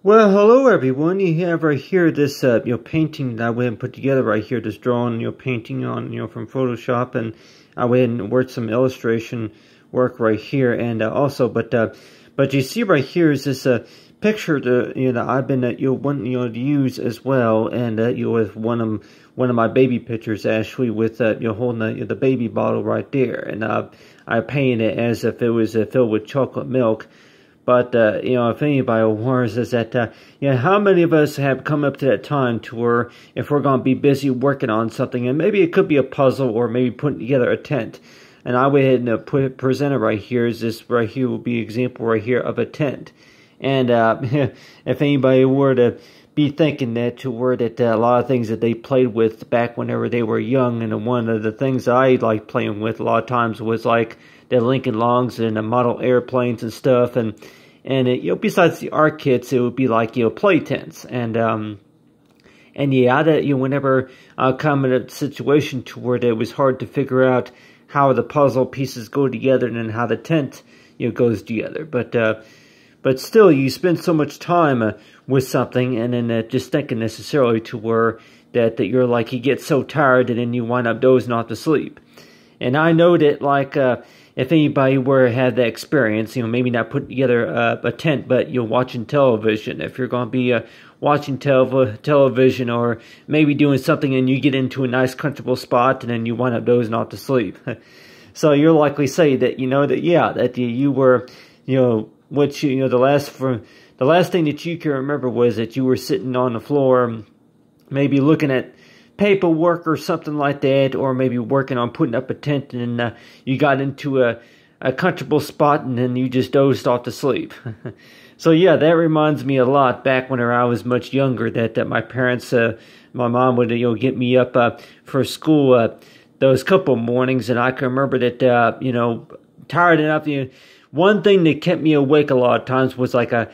Well, hello everyone. You have right here this painting that I went and put together right here. This drawing, painting on from Photoshop, and I went and worked some illustration work right here, and but you see right here is this picture that I've been wanting to use as well, and with one of my baby pictures actually with holding the baby bottle right there, and I painted it as if it was filled with chocolate milk. But, if anybody wonders is that, how many of us have come up to that time to where if we're going to be busy working on something, and maybe it could be a puzzle or maybe putting together a tent. And I went ahead and present it right here. Is this right here will be an example right here of a tent. And if anybody were to be thinking that to where that a lot of things that they played with back whenever they were young, and one of the things I like playing with a lot of times was like the Lincoln Logs and the model airplanes and stuff, and besides the art kits, it would be like play tents, and yeah, that whenever I come in a situation to where it was hard to figure out how the puzzle pieces go together and then how the tent goes together, but still you spend so much time with something, and then just thinking necessarily to where that you're like you get so tired and then you wind up dozing off to sleep. And I know that like if anybody were to have that experience, maybe not putting together a tent, but watching television. If you're going to be watching television or maybe doing something and you get into a nice comfortable spot and then you wind up dozing off to sleep. So you'll likely say that that you were the last thing that you can remember was that you were sitting on the floor, maybe looking at paperwork or something like that, or maybe working on putting up a tent, and you got into a comfortable spot and then you just dozed off to sleep. So yeah, that reminds me a lot back when I was much younger that my parents, my mom would get me up for school those couple mornings, and I can remember that tired enough. One thing that kept me awake a lot of times was like a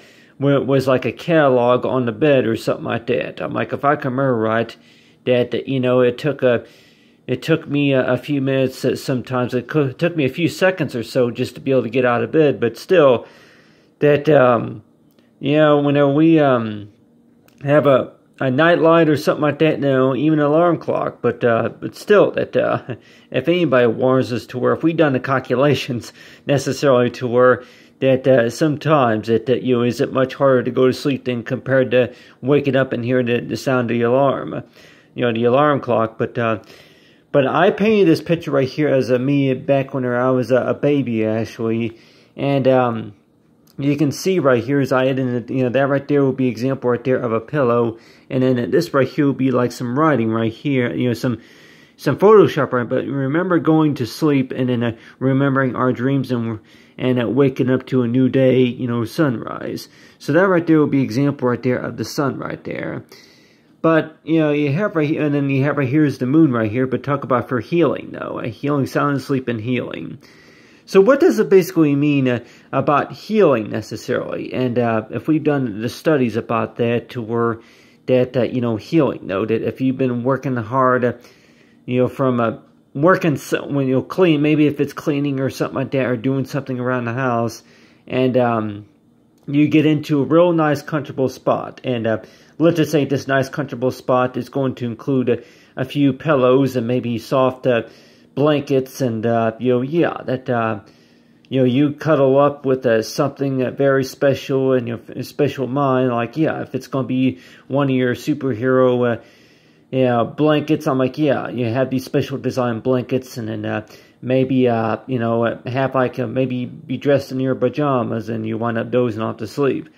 catalog on the bed or something like that. I'm like, if I can remember right, that it took me a few minutes. Sometimes it took me a few seconds or so just to be able to get out of bed. But still, that whenever we have a night light or something like that, even an alarm clock. But still, that if anybody warns us to where if we done the calculations necessarily to where that sometimes that is it much harder to go to sleep than compared to waking up and hearing the sound of the alarm. The alarm clock, but I painted this picture right here as me back when I was a baby, actually, and you can see right here is I added, that right there will be example right there of a pillow, and then this right here will be like some writing right here, some Photoshop, right? But remember going to sleep and then remembering our dreams and waking up to a new day, sunrise. So that right there will be example right there of the sun right there. But, you have right here, and then you have right here is the moon right here, but talk about for healing, though. Healing, sound sleep, and healing. So what does it basically mean about healing, necessarily? And if we've done the studies about that, to where that, healing, though, that if you've been working hard, from working, when clean, maybe if it's cleaning or something like that, or doing something around the house, and you get into a real nice, comfortable spot, and let's just say this nice, comfortable spot is going to include a few pillows and maybe soft blankets, and you cuddle up with something very special in your special mind. Like if it's going to be one of your superhero blankets, I'm like you have these special design blankets, and then maybe have like maybe be dressed in your pajamas, and you wind up dozing off to sleep.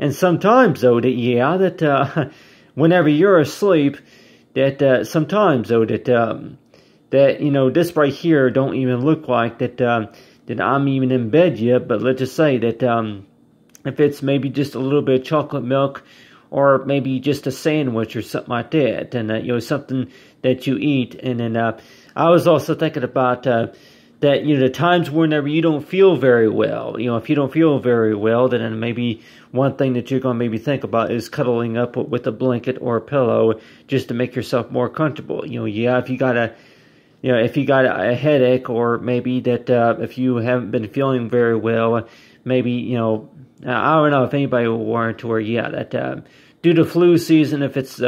And sometimes though that whenever you're asleep, that sometimes though that this right here don't even look like that I'm even in bed yet. But let's just say that if it's maybe just a little bit of chocolate milk, or maybe just a sandwich or something like that, and something that you eat. And then I was also thinking about that the times whenever you don't feel very well, if you don't feel very well, then maybe one thing that you're going to maybe think about is cuddling up with a blanket or a pillow just to make yourself more comfortable. If you got a headache, or maybe that if you haven't been feeling very well, maybe, I don't know if anybody will warrant to where, that due to flu season, if it's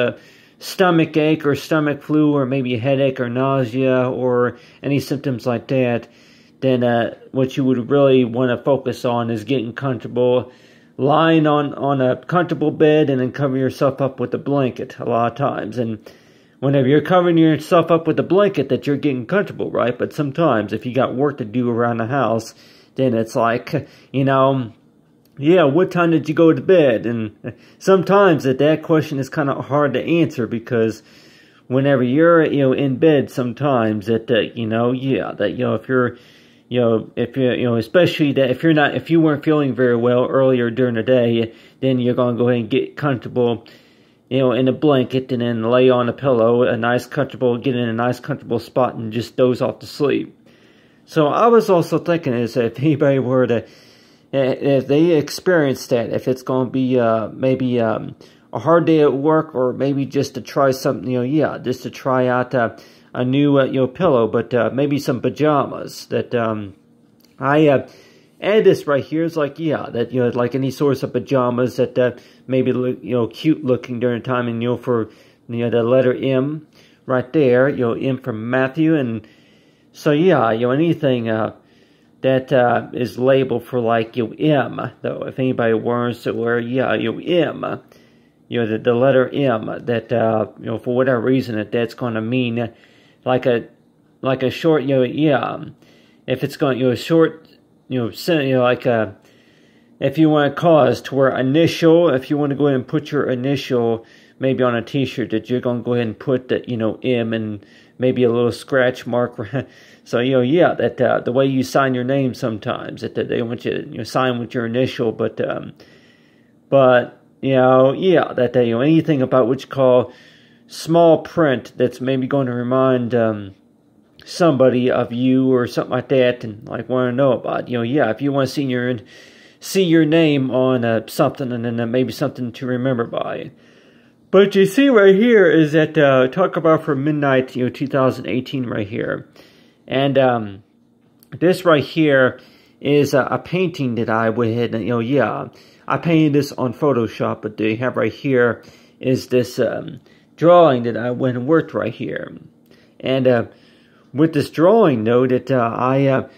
stomach ache or stomach flu or maybe a headache or nausea or any symptoms like that, then what you would really want to focus on is getting comfortable, lying on a comfortable bed, and then covering yourself up with a blanket a lot of times. And whenever you're covering yourself up with a blanket, that you're getting comfortable, right? But sometimes if you got work to do around the house, then it's like, what time did you go to bed? And sometimes that question is kind of hard to answer, because whenever you're, in bed, sometimes that, if you're, especially that if you weren't feeling very well earlier during the day, then you're going to go ahead and get comfortable, in a blanket, and then lay on a pillow, get in a nice comfortable spot and just doze off to sleep. So I was also thinking is if anybody were to, if they experience that, if it's going to be maybe a hard day at work, or maybe just to try something, just to try out a new pillow, but maybe some pajamas. That I add this right here is like that like any sorts of pajamas that maybe look cute looking during the time, and for the letter M right there, M for Matthew, and so anything that is labeled for like M, though, if anybody wants to wear M, the letter M, that for whatever reason that's going to mean like a short if it's going short like if you want to cause to where initial, if you want to go ahead and put your initial maybe on a t-shirt, that you're going to go ahead and put that M, and maybe a little scratch mark. So that the way you sign your name sometimes, that they want you to sign with your initial, but that anything about what you call small print that's maybe going to remind somebody of you or something like that, and like want to know about if you want to see your name on something, and then maybe something to remember by. But you see right here is that talk about for midnight 2018 right here, and this right here is a painting that I went ahead and I painted this on Photoshop, but they have right here is this drawing that I went and worked right here. And with this drawing, though, that I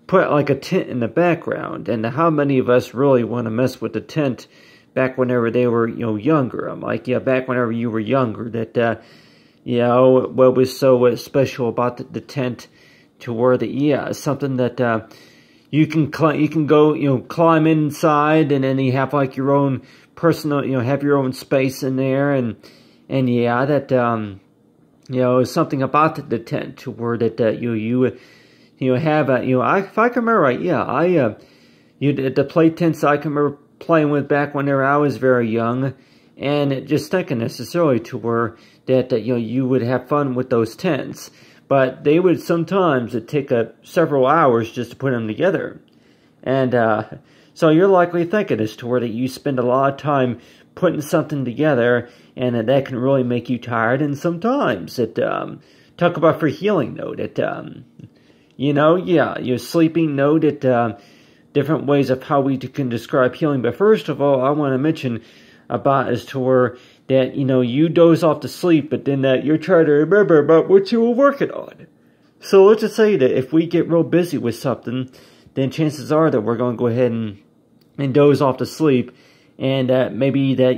put like a tent in the background. And how many of us really want to mess with the tent back whenever they were, younger? I'm like, back whenever you were younger, that, what was so special about the tent, to where something that you can go, climb inside, and then you have like your own personal, have your own space in there, and that something about the tent, to where that you have a if I can remember right, the play tents I can remember playing with back whenever I was very young, and just thinking necessarily to where that you would have fun with those tents. But they would sometimes take several hours just to put them together. And so you're likely thinking as to where that you spend a lot of time putting something together, and that can really make you tired. And sometimes talk about for healing, though, that your sleeping, know that different ways of how we can describe healing. But first of all, I want to mention about as to where that, you doze off to sleep, but then that you're trying to remember about what you were working on. So let's just say that if we get real busy with something, then chances are that we're going to go ahead and doze off to sleep. And maybe that,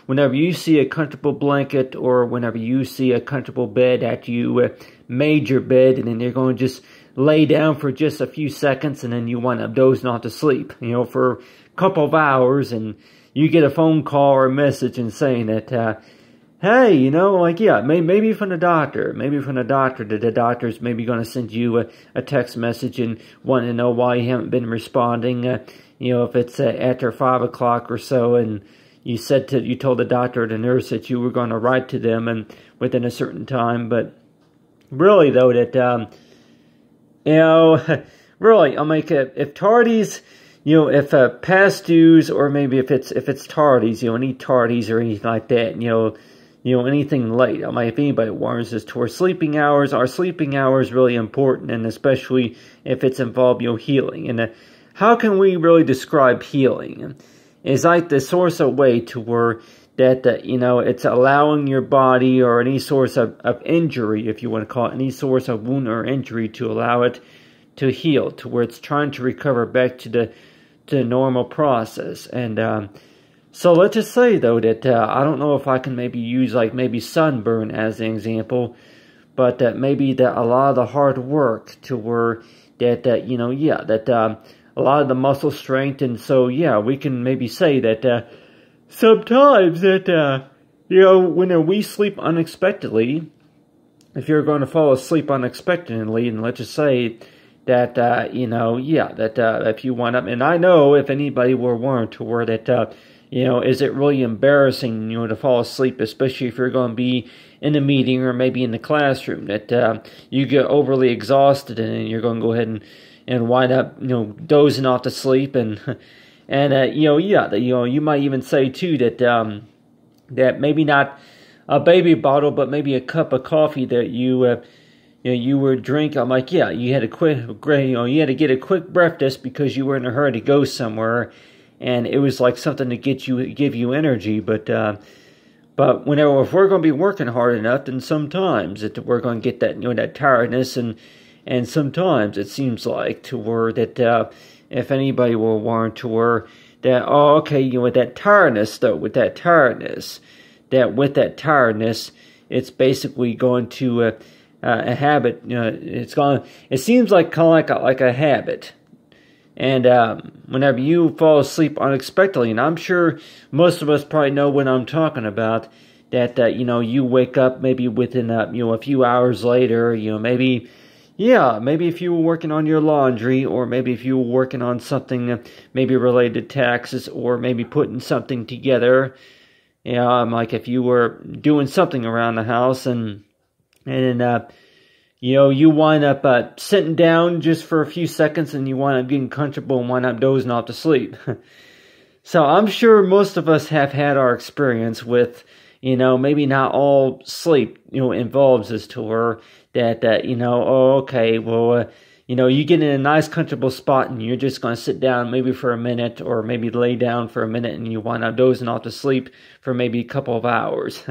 whenever you see a comfortable blanket, or whenever you see a comfortable bed after you made your bed, and then you're going to just lay down for just a few seconds, and then you wind up dozing off to sleep, for a couple of hours, and you get a phone call or a message and saying that, hey, maybe from the doctor, that the doctor's maybe going to send you a text message and wanting to know why you haven't been responding, if it's after 5 o'clock or so, and you told the doctor or the nurse that you were going to write to them and within a certain time. But really, though, that, really, I'm like, if tardies, if past dues, or maybe if it's tardies, any tardies or anything like that, anything late. If anybody warns us to our sleeping hours really important, and especially if it's involved, healing. And how can we really describe healing? It's like the source of way to where that, it's allowing your body or any source of injury, if you want to call it, any source of wound or injury, to allow it to heal, to where it's trying to recover back to the normal process. And so let's just say, though, that I don't know if I can maybe use maybe sunburn as an example, but that maybe that a lot of the hard work to where that a lot of the muscle strength, and so we can maybe say that sometimes that when we sleep unexpectedly, if you're going to fall asleep unexpectedly, and let's just say that if you wind up, and I know if anybody were warned to where that is it really embarrassing, to fall asleep, especially if you're going to be in a meeting or maybe in the classroom, that you get overly exhausted and you're going to go ahead and wind up, dozing off to sleep, and you might even say too that that maybe not a baby bottle, but maybe a cup of coffee that you were drinking. I'm like, you had you had to get a quick breakfast because you were in a hurry to go somewhere. And it was like something to give you energy, but if we're going to be working hard enough, then sometimes we're going to get that that tiredness, and sometimes it seems like to where that if anybody will warn to where that with that tiredness, it's basically going to a habit. It seems like kind of like a habit. And whenever you fall asleep unexpectedly, and I'm sure most of us probably know what I'm talking about, that you wake up maybe within a few hours later, maybe if you were working on your laundry, or maybe if you were working on something maybe related to taxes, or maybe putting something together, like if you were doing something around the house, and you wind up sitting down just for a few seconds, and you wind up getting comfortable and wind up dozing off to sleep. So I'm sure most of us have had our experience with, maybe not all sleep, involves us to where that, you get in a nice comfortable spot and you're just going to sit down maybe for a minute, or maybe lay down for a minute, and you wind up dozing off to sleep for maybe a couple of hours.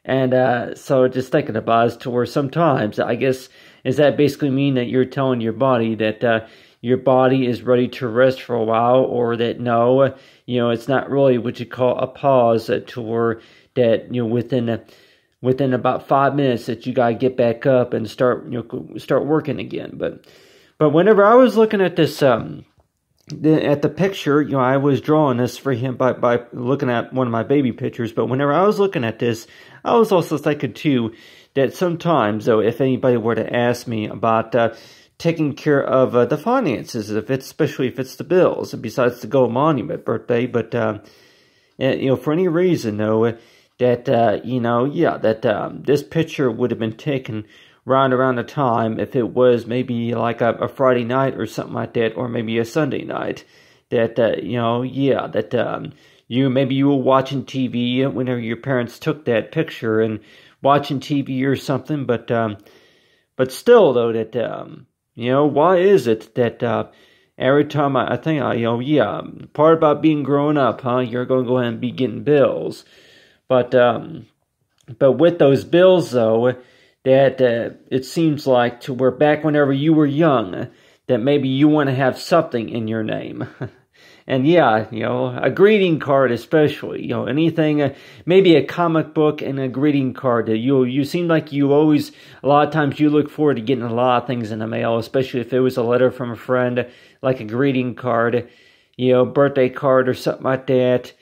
And so just thinking about it to where sometimes, I guess, does that basically mean that you're telling your body that your body is ready to rest for a while, or that no, it's not really what you call a pause, to where that within about 5 minutes that you gotta get back up and start working again. But whenever I was looking at this at the picture, I was drawing this for him by looking at one of my baby pictures. But whenever I was looking at this, I was also thinking too that sometimes, though, if anybody were to ask me about taking care of the finances, especially if it's the bills, besides the gold monument birthday, but for any reason though, that this picture would have been taken round around the time if it was maybe like a Friday night or something like that, or maybe a Sunday night, that you were watching TV whenever your parents took that picture, and watching TV or something, but still though, that why is it that every time I think part about being grown up, you're going to go ahead and be getting bills, but with those bills though, that it seems like to where back whenever you were young, that maybe you want to have something in your name. And a greeting card especially, anything, maybe a comic book and a greeting card. You seem like you always, a lot of times you look forward to getting a lot of things in the mail, especially if it was a letter from a friend, like a greeting card, birthday card or something like that.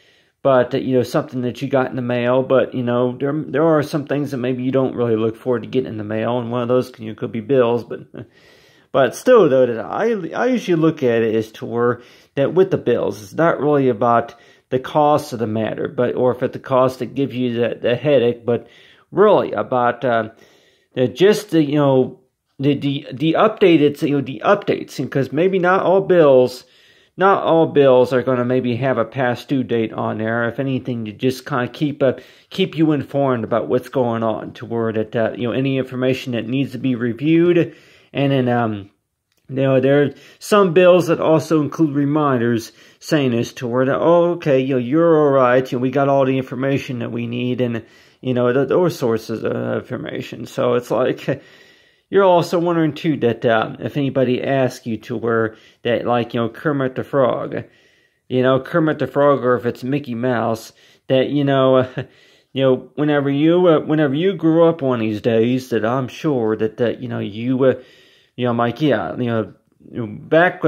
But, something that you got in the mail. But, there are some things that maybe you don't really look forward to getting in the mail. And one of those could be bills. But still, though, that I usually look at it as to where that with the bills, it's not really about the cost of the matter, or if it's the cost that gives you the headache, but really about just the updates, because maybe not all bills not all bills are going to maybe have a past due date on there. If anything, to just kind of keep you informed about what's going on, to where that any information that needs to be reviewed. And then there are some bills that also include reminders saying this, to where that, oh, okay, you're all right, we got all the information that we need, and those sources of information. So it's like, you're also wondering too that if anybody asks you to where that, like, Kermit the Frog, Kermit the Frog, or if it's Mickey Mouse, that whenever you grew up one of these days, that I'm sure that back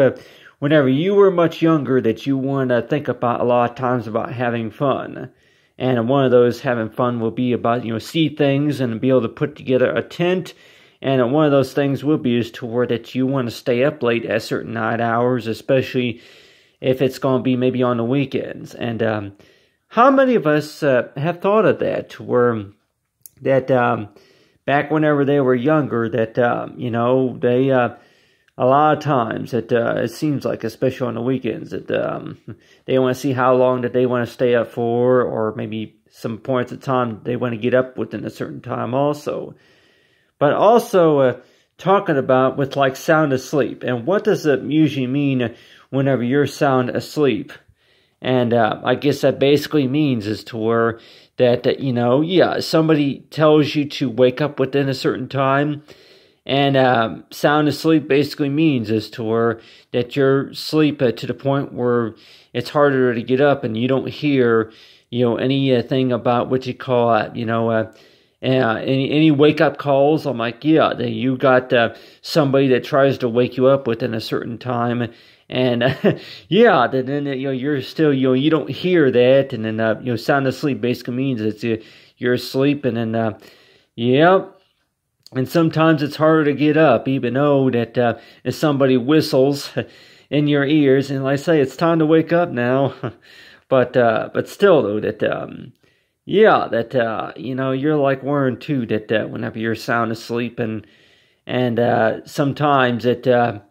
whenever you were much younger, that you want to think about a lot of times about having fun. And one of those having fun will be about, see things and be able to put together a tent. And one of those things will be is to where that you want to stay up late at certain night hours, especially if it's going to be maybe on the weekends. And how many of us have thought of that, to where that back whenever they were younger, that, they, a lot of times, that it seems like, especially on the weekends, that they want to see how long that they want to stay up for, or maybe some points of time they want to get up within a certain time also. But also talking about with like sound asleep, and what does it usually mean whenever you're sound asleep? And I guess that basically means is to where that somebody tells you to wake up within a certain time. And sound asleep basically means is to where that you're asleep to the point where it's harder to get up, and you don't hear anything about what you call any wake up calls. I'm like, that you got somebody that tries to wake you up within a certain time, and then you're still you don't hear that, and then sound asleep basically means it's you're asleep, and then and sometimes it's harder to get up, even though that if somebody whistles in your ears, and like I say, it's time to wake up now. but still though, that you're like worrying too, that whenever you're sound asleep, and sometimes that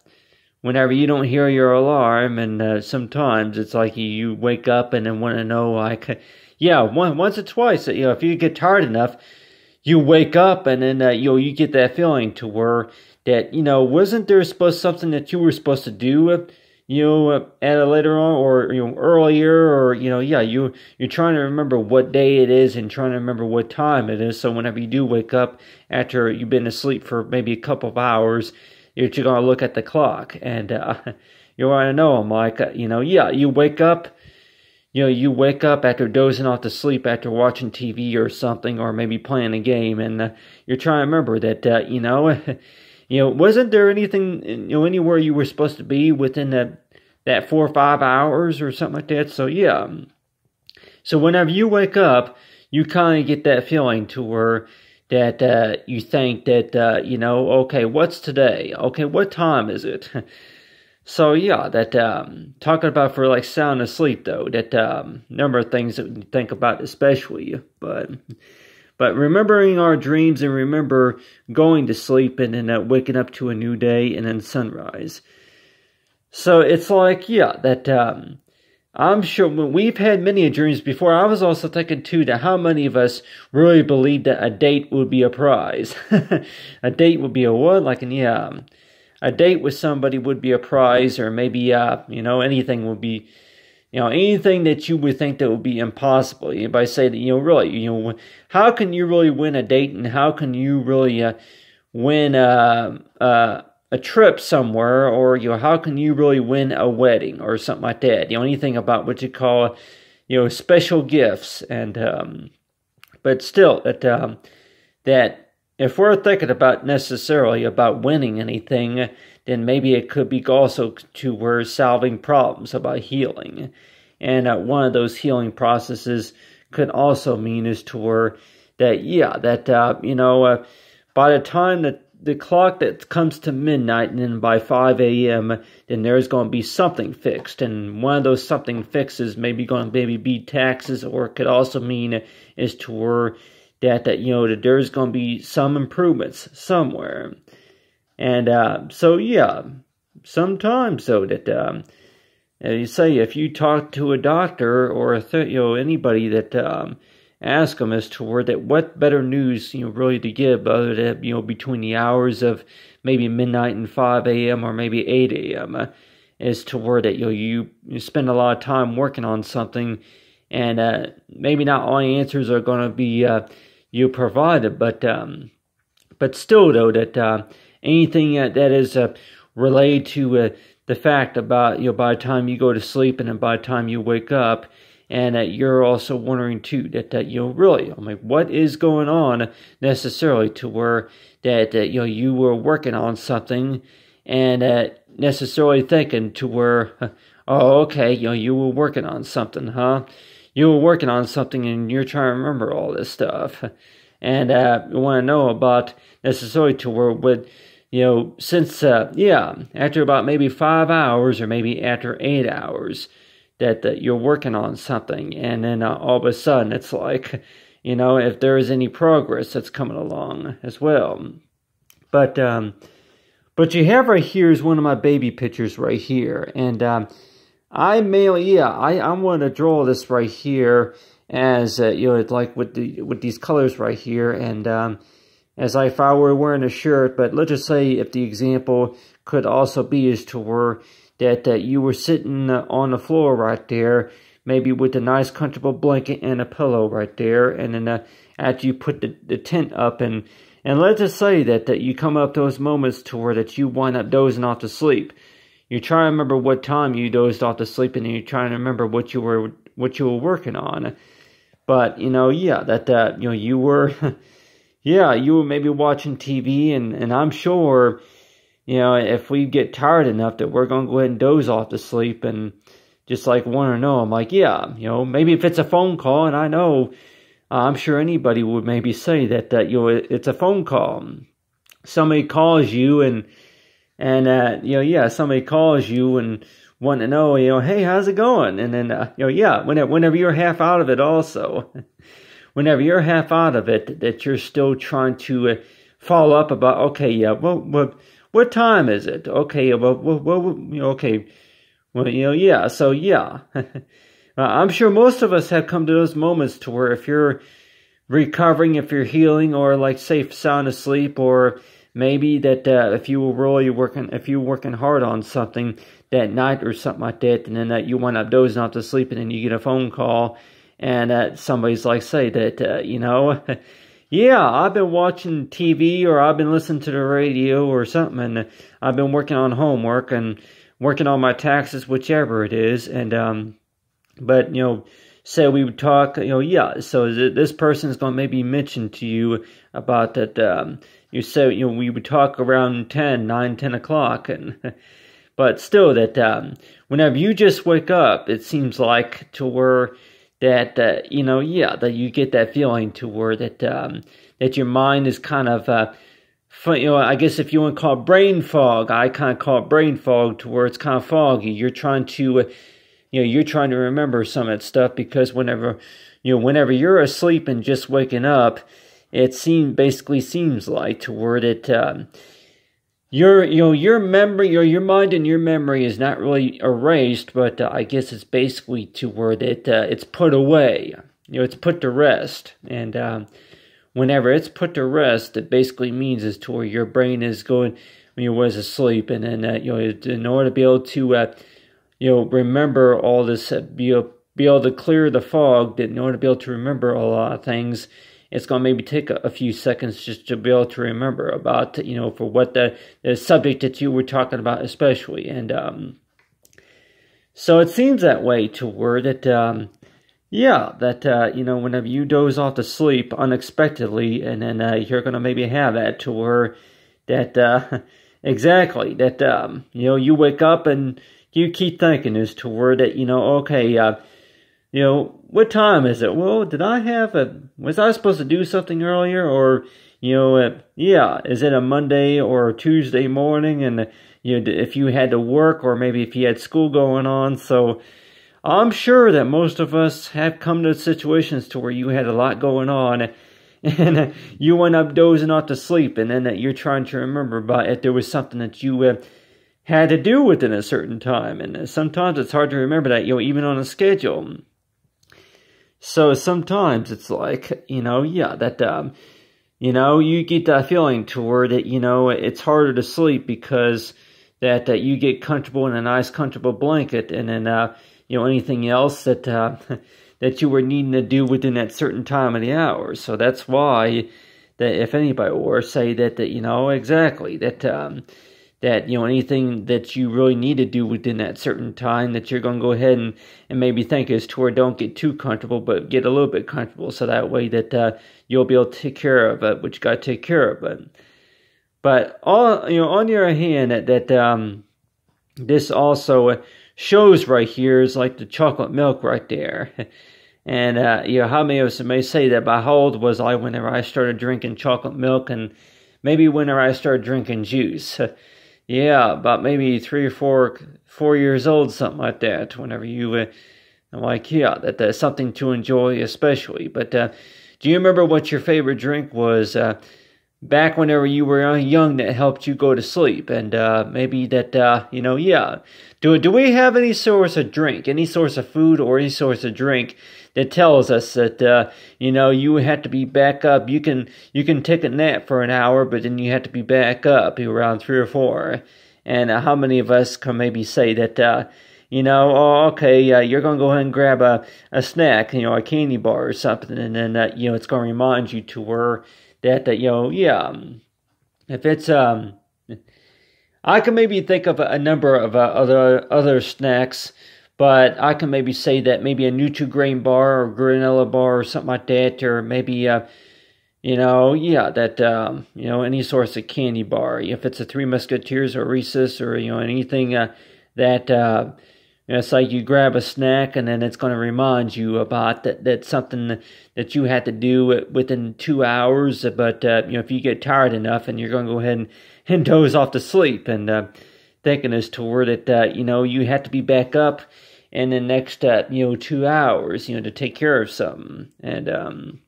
whenever you don't hear your alarm, and sometimes it's like you wake up and then want to know, like, once or twice, if you get tired enough, you wake up, and then you get that feeling to where that wasn't there something that you were supposed to do at a later on, or earlier, or you're trying to remember what day it is and trying to remember what time it is. So whenever you do wake up after you've been asleep for maybe a couple of hours, you're going to look at the clock, and you want to know. I'm like, you wake up. You wake up after dozing off to sleep after watching TV or something, or maybe playing a game, and you're trying to remember that, wasn't there anything, anywhere you were supposed to be within that 4 or 5 hours or something like that? So, So whenever you wake up, you kind of get that feeling to where that you think that, okay, what's today? Okay, what time is it? So that talking about for like sound asleep though, that number of things that we think about especially, but remembering our dreams, and remember going to sleep, and then waking up to a new day and then sunrise. So it's like that I'm sure we've had many dreams before. I was also thinking too that how many of us really believe that a date would be a prize. A date would be a what? Like a date with somebody would be a prize, or maybe, anything would be, anything that you would think that would be impossible. Anybody say that, really, how can you really win a date, and how can you really win a trip somewhere, or, how can you really win a wedding or something like that? Anything about what you call, special gifts, and, but still, that if we're thinking about necessarily about winning anything, then maybe it could be also to we're solving problems, about healing. And one of those healing processes could also mean is to where that, by the time that the clock that comes to midnight, and then by 5 a.m., then there's going to be something fixed. And one of those something fixes maybe going to be taxes, or it could also mean is to where that there's going to be some improvements somewhere. And sometimes though that you say if you talk to a doctor or anybody that ask them as to what better news really to give other than between the hours of maybe midnight and 5 a.m. or maybe 8 a.m. As to where that you spend a lot of time working on something, and maybe not all the answers are going to be you provided, but still though that anything that is related to the fact about by the time you go to sleep and then by the time you wake up, and you're also wondering too that really, what is going on necessarily to where that you were working on something and necessarily thinking to where oh okay you were working on something, huh? You were working on something and you're trying to remember all this stuff, and you want to know about necessarily to where since after about maybe 5 hours or maybe after 8 hours that you're working on something, and then all of a sudden it's like if there is any progress that's coming along as well. But you have right here is one of my baby pictures right here, and I want to draw this right here as like with these colors right here, and as if I were wearing a shirt. But let's just say if the example could also be as to where that you were sitting on the floor right there, maybe with a nice comfortable blanket and a pillow right there, and then after you put the tent up, and let's just say that you come up those moments to where that you wind up dozing off to sleep. You try to remember what time you dozed off to sleep, and then you're trying to remember what you were working on. But you were you were maybe watching TV, and I'm sure if we get tired enough that we're going to go ahead and doze off to sleep, and just like want to know, I'm like, maybe if it's a phone call, and I know, I'm sure anybody would maybe say that it's a phone call. Somebody calls you, and somebody calls you and want to know, hey, how's it going? And then, whenever you're half out of it also, whenever you're half out of it, that you're still trying to follow up about, okay, what time is it? Okay, I'm sure most of us have come to those moments to where if you're recovering, if you're healing, or like say sound asleep, or maybe that if you were working hard on something that night or something like that, and then that you wind up dozing off to sleep, and then you get a phone call, and somebody's like say that I've been watching TV, or I've been listening to the radio or something, and I've been working on homework and working on my taxes, whichever it is, and but say we would talk, so this person is going to maybe mention to you about that, you said, we would talk around 10 o'clock, and but still that whenever you just wake up, it seems like to where that that you get that feeling to where that that your mind is kind of I guess if you want to call it brain fog, I kind of call it brain fog, to where it's kind of foggy. You're trying to you're trying to remember some of that stuff, because whenever you're asleep and just waking up, it basically seems like to where that your memory, or your mind and your memory is not really erased, but I guess it's basically to where that it's put away. It's put to rest, and whenever it's put to rest, it basically means is to where your brain is going when you was asleep, and then in order to be able to remember all this, be able to clear the fog, that in order to be able to remember a lot of things, it's going to maybe take a few seconds just to be able to remember about, for what the subject that you were talking about especially. And so it seems that way to where that, whenever you doze off to sleep unexpectedly, and then you're going to maybe have that to where that, exactly, that, you wake up and you keep thinking as to where that, okay, what time is it? Well, was I supposed to do something earlier? Or, is it a Monday or a Tuesday morning? And, if you had to work, or maybe if you had school going on. So I'm sure that most of us have come to situations to where you had a lot going on, and you went up dozing off to sleep, and then that you're trying to remember about if there was something that you had to do within a certain time. And sometimes it's hard to remember that, even on a schedule. So sometimes it's like, yeah, that, you get that feeling toward it, it's harder to sleep because that you get comfortable in a nice, comfortable blanket, and then, anything else that that you were needing to do within that certain time of the hour. So that's why that if anybody were say that exactly that that anything that you really need to do within that certain time, that you're going to go ahead and maybe think is to where don't get too comfortable, but get a little bit comfortable, so that way that you'll be able to take care of it, what you got to take care of it. But on the other hand, that this also shows right here is like the chocolate milk right there. And how many of us may say that, but how old was I whenever I started drinking chocolate milk, and maybe whenever I started drinking juice? Yeah, about maybe 3 or 4 years old, something like that. Whenever you that's something to enjoy, especially. But do you remember what your favorite drink was back whenever you were young that helped you go to sleep? And maybe that Do we have any source of drink, any source of food, or any source of drink that tells us that you have to be back up? You can take a nap for an hour, but then you have to be back up around 3 or 4. And how many of us can maybe say that you're going to go ahead and grab a snack, a candy bar or something, and then it's going to remind you to where that if it's I can maybe think of a number of other snacks, but I can maybe say that maybe a Nutri-Grain bar or granola bar or something like that, or maybe any source of candy bar. If it's a Three Musketeers or Reese's or anything that it's like you grab a snack and then it's going to remind you about that's something that you had to do within 2 hours. But if you get tired enough, and you're going to go ahead and doze off to sleep, and thinking as to where that you have to be back up in the next 2 hours to take care of something. And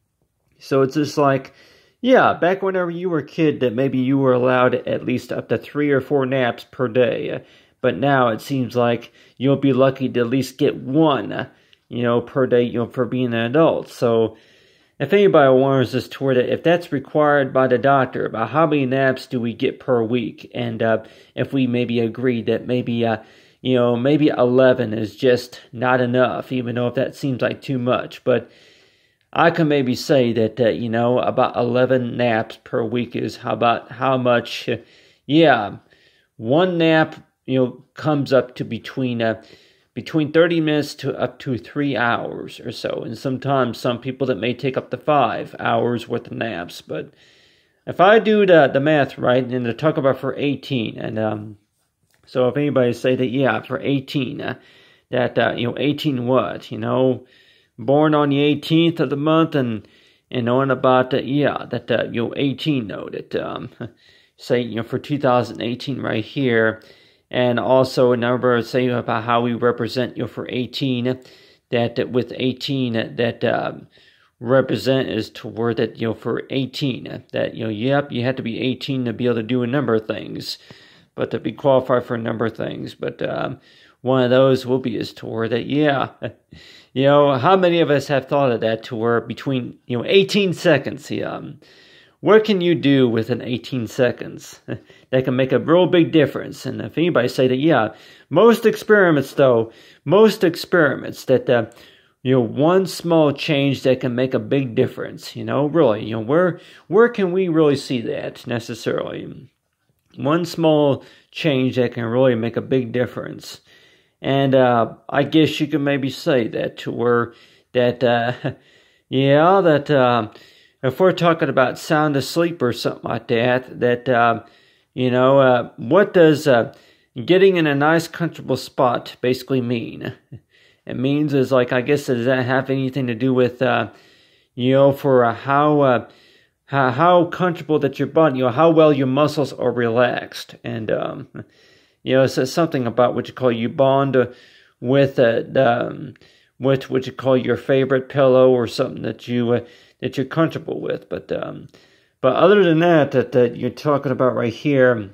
so it's just like, back whenever you were a kid, that maybe you were allowed at least up to 3 or 4 naps per day. But now it seems like you'll be lucky to at least get 1, per day, for being an adult. So if anybody wonders as to where if that's required by the doctor, about how many naps do we get per week, and if we maybe agree that maybe 11 is just not enough, even though if that seems like too much. But I can maybe say that about 11 naps per week is how much. 1 nap comes up to between 30 minutes to up to 3 hours or so. And sometimes some people that may take up to 5 hours worth of naps. But if I do the math right, and to talk about for 18, and so if anybody say that, for 18, 18 what? Born on the 18th of the month, and on about, 18 noted. Say, for 2018 right here. And also a number say about how we represent for 18, that with 18 that represent is toward that for 18 that you have to be 18 to be able to do a number of things, but to be qualified for a number of things. But one of those will be is toward that how many of us have thought of that, to where between 18 seconds what can you do within 18 seconds that can make a real big difference? And if anybody say that, most experiments that, one small change that can make a big difference, really, where can we really see that necessarily? One small change that can really make a big difference. And I guess you can maybe say that, to where that, if we're talking about sound asleep or something like that, what does getting in a nice, comfortable spot basically mean? It means is like, I guess, does that have anything to do with, for how comfortable that your body, how well your muscles are relaxed, and it says something about what you call you bond with with what you call your favorite pillow or something that you're comfortable with. But other than that you're talking about right here,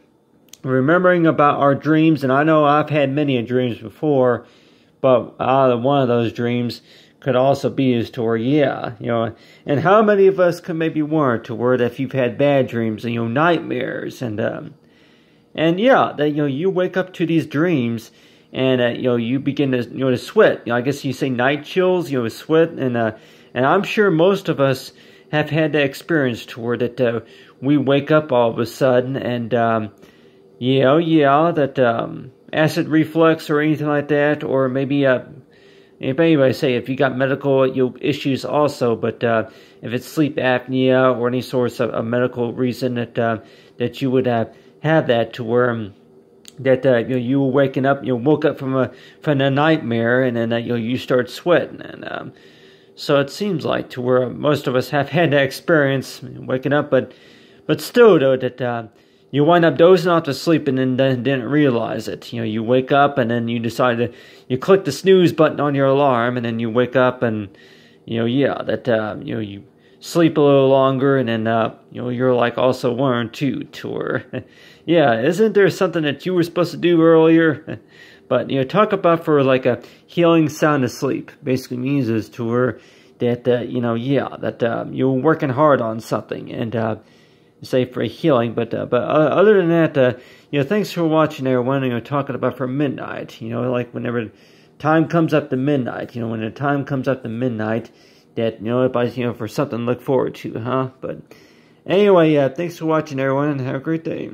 remembering about our dreams, and I know I've had many dreams before, but one of those dreams could also be is to where, yeah, and how many of us could maybe warrant to where that if you've had bad dreams and, nightmares, and yeah, that, you wake up to these dreams, and, you begin to, to sweat. I guess you say night chills, sweat, and I'm sure most of us have had that experience to where that we wake up all of a sudden, and, that acid reflux or anything like that, or maybe if anybody say if you got medical issues also, but if it's sleep apnea or any source of medical reason that you would have that to where that you were waking up, woke up from a nightmare, and then you start sweating, and so it seems like to where most of us have had that experience waking up, but still though that you wind up dozing off to sleep and then didn't realize it. You wake up and then you decide you click the snooze button on your alarm, and then you wake up and, you sleep a little longer, and then, you're like also worn too, to where, yeah, isn't there something that you were supposed to do earlier? But, talk about for like a healing sound asleep. Basically means is to where that, you're working hard on something, and, say for healing, but other than that, thanks for watching, everyone. Talking about for midnight, like whenever time comes up to midnight, when the time comes up to midnight, that everybody's for something to look forward to, huh? But anyway, thanks for watching, everyone, and have a great day.